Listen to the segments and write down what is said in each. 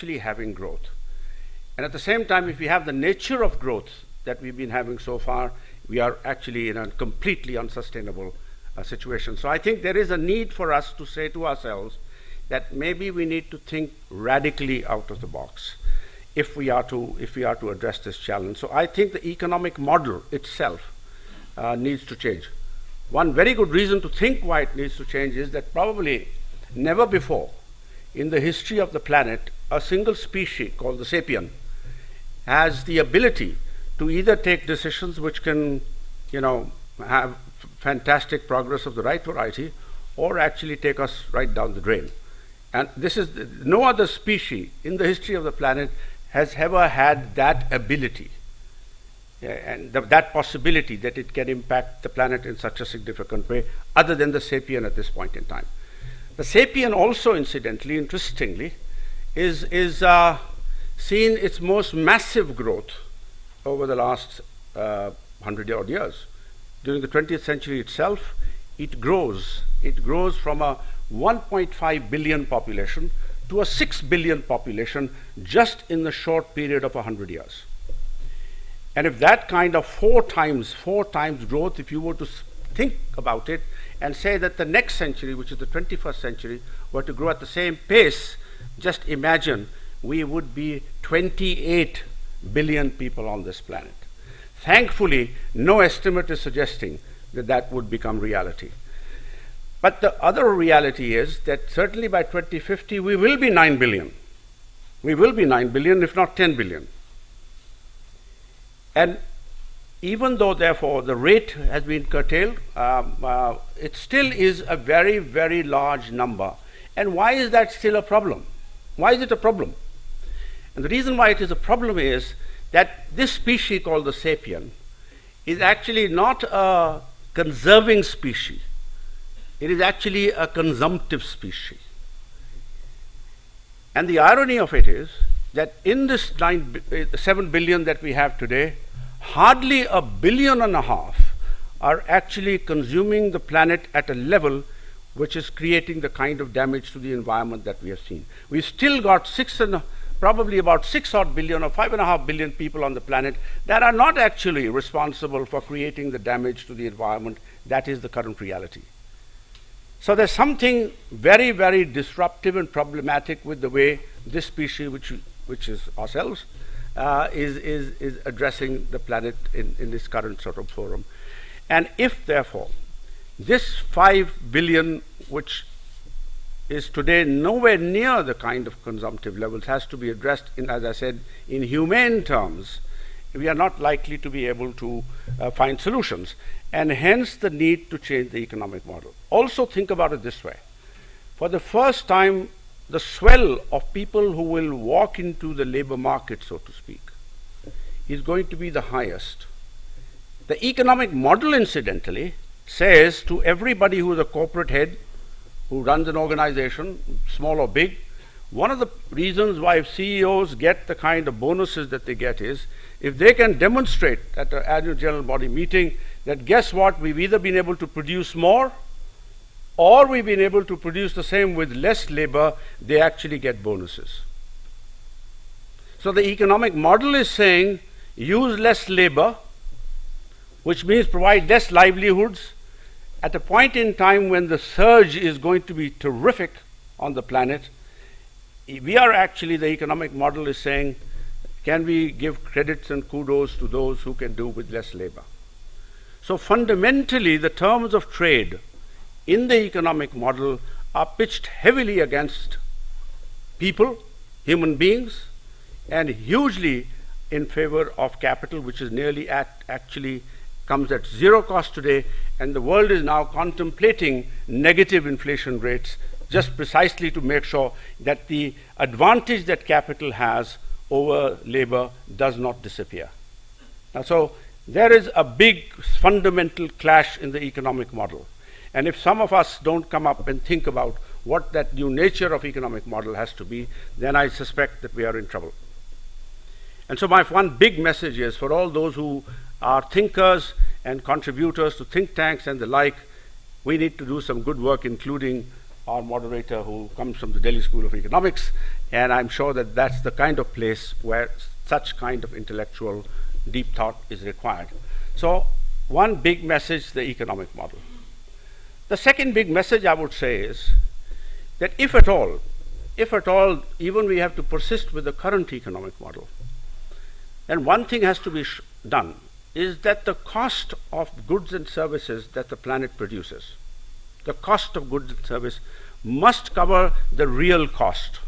actually having growth. And at the same time, if we have the nature of growth that we've been having so far, we are actually in a completely unsustainable situation. So I think there is a need for us to say to ourselves that maybe we need to think radically out of the box if we are to address this challenge. So I think the economic model itself needs to change. One very good reason to think why it needs to change is that probably never before in the history of the planet a single species called the sapien has the ability to either take decisions which can, have fantastic progress of the right variety, or actually take us right down the drain. And this is no other species in the history of the planet has ever had that ability, and that possibility that it can impact the planet in such a significant way, other than the sapien at this point in time. The sapien also, incidentally, interestingly, is seen its most massive growth over the last 100-odd years. During the 20th century itself, it grows from a 1.5 billion population to a 6 billion population just in the short period of 100 years. And if that kind of four times growth, if you were to think about it and say that the next century, which is the 21st century, were to grow at the same pace, just imagine we would be 28 billion people on this planet. Thankfully, no estimate is suggesting that that would become reality. But the other reality is that certainly by 2050, we will be 9 billion. We will be 9 billion, if not 10 billion. And even though, therefore, the rate has been curtailed, it still is a very, very large number. And why is that still a problem? Why is it a problem? And the reason why it is a problem is that this species called the sapien is actually not a conserving species. It is actually a consumptive species. And the irony of it is that in this 7 billion that we have today, hardly 1.5 billion are actually consuming the planet at a level which is creating the kind of damage to the environment that we have seen. We've still got probably about 6 odd billion or 5.5 billion people on the planet that are not actually responsible for creating the damage to the environment. That is the current reality. So there's something very, very disruptive and problematic with the way this species, which is ourselves, is addressing the planet in this current sort of forum. And if, therefore, this 5 billion, which is today nowhere near the kind of consumptive levels, has to be addressed, as I said, in humane terms, we are not likely to be able to find solutions. And hence the need to change the economic model. Also think about it this way. For the first time, the swell of people who will walk into the labor market, so to speak, is going to be the highest. The economic model, incidentally, says to everybody who is a corporate head, who runs an organization, small or big, one of the reasons why CEOs get the kind of bonuses that they get is if they can demonstrate at the annual general body meeting that guess what, we've either been able to produce more or we've been able to produce the same with less labor, they actually get bonuses. So the economic model is saying use less labor, which means provide less livelihoods at a point in time when the surge is going to be terrific on the planet. We are actually, the economic model is saying, can we give credits and kudos to those who can do with less labor? So fundamentally, the terms of trade in the economic model are pitched heavily against people, human beings, and hugely in favor of capital, which is nearly actually comes at zero cost today, and the world is now contemplating negative inflation rates just precisely to make sure that the advantage that capital has over labor does not disappear. Now, so there is a big fundamental clash in the economic model. And if some of us don't come up and think about what that new nature of economic model has to be, then I suspect that we are in trouble. And so my one big message is for all those who are thinkers and contributors to think tanks and the like, we need to do some good work, including our moderator who comes from the Delhi School of Economics, And I'm sure that that's the kind of place where such kind of intellectual deep thought is required. So one big message, the economic model. The second big message I would say is that if at all, even we have to persist with the current economic model, then one thing has to be done, is that the cost of goods and services that the planet produces, the cost of goods and service must cover the real cost.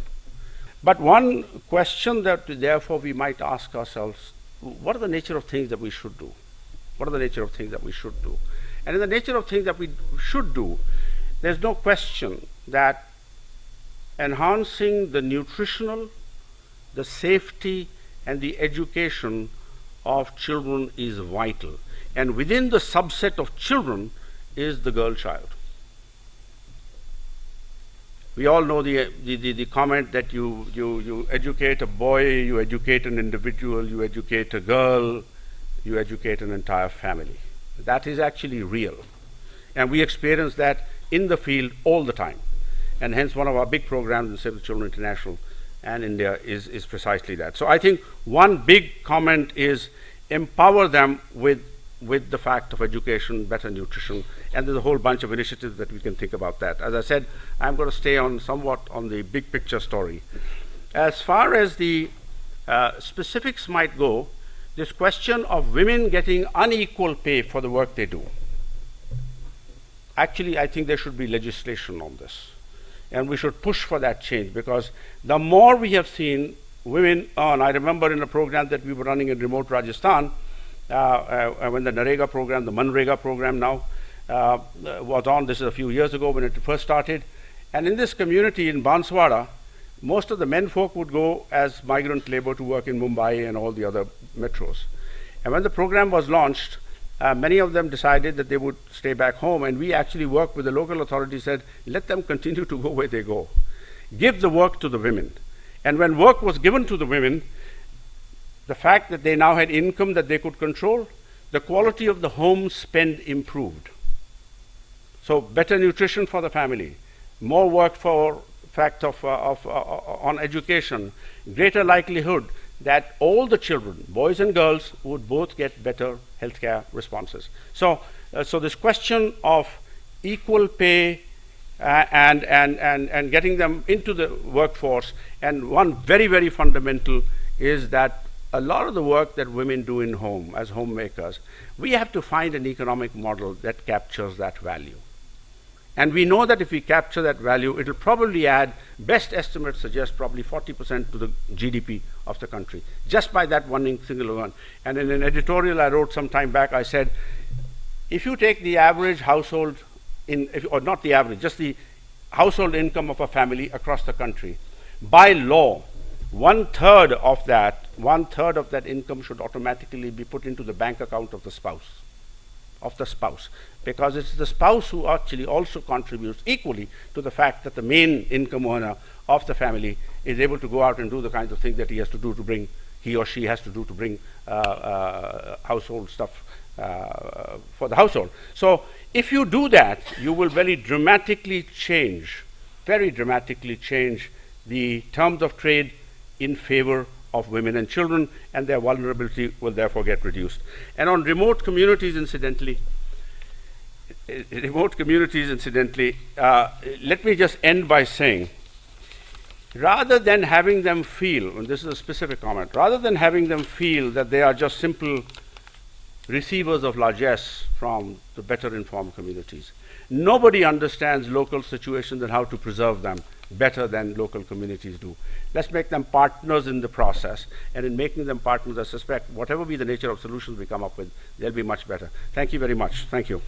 But one question that therefore we might ask ourselves, what are the nature of things that we should do? What are the nature of things that we should do? And in the nature of things that we should do, there's no question that enhancing the nutritional, the safety, and the education of children is vital. And within the subset of children is the girl child. We all know the comment that you educate a boy, you educate an individual, you educate a girl, you educate an entire family. That is actually real. And we experience that in the field all the time. And hence one of our big programs in Save the Children International and India is precisely that. So I think one big comment is empower them with the fact of education, better nutrition, and there's a whole bunch of initiatives that we can think about that. As I said, I'm going to stay on somewhat on the big picture story. As far as the specifics might go, this question of women getting unequal pay for the work they do. Actually, I think there should be legislation on this. And we should push for that change, because the more we have seen women earn, I remember in a program that we were running in remote Rajasthan, when the Narega program, the Manrega program now, was on. This is a few years ago when it first started. And in this community in Banswara, most of the men folk would go as migrant labor to work in Mumbai and all the other metros. And when the program was launched, many of them decided that they would stay back home, and we actually worked with the local authorities, said, let them continue to go where they go. Give the work to the women. And when work was given to the women, the fact that they now had income that they could control, the quality of the home spend improved. So better nutrition for the family, more work for fact of on education, greater likelihood that all the children, boys and girls, would both get better healthcare responses. So this question of equal pay and getting them into the workforce, and one very, very fundamental is that a lot of the work that women do in home as homemakers, we have to find an economic model that captures that value. And we know that if we capture that value, it will probably add, best estimates suggest probably 40% to the GDP of the country, just by that one single one. And in an editorial I wrote some time back, I said, if you take the average household, or not the average, just the household income of a family across the country, by law, one third of that income should automatically be put into the bank account of the spouse. Because it's the spouse who actually also contributes equally to the fact that the main income earner of the family is able to go out and do the kinds of things that he has to do to bring, he or she has to do to bring household stuff for the household. So if you do that, you will very dramatically change the terms of trade in favor of women and children, and their vulnerability will therefore get reduced. And on remote communities, incidentally, let me just end by saying, rather than having them feel, and this is a specific comment, rather than having them feel that they are just simple receivers of largesse from the better informed communities, nobody understands local situations and how to preserve them better than local communities do. Let's make them partners in the process, and in making them partners, I suspect whatever be the nature of solutions we come up with, they'll be much better. Thank you very much. Thank you.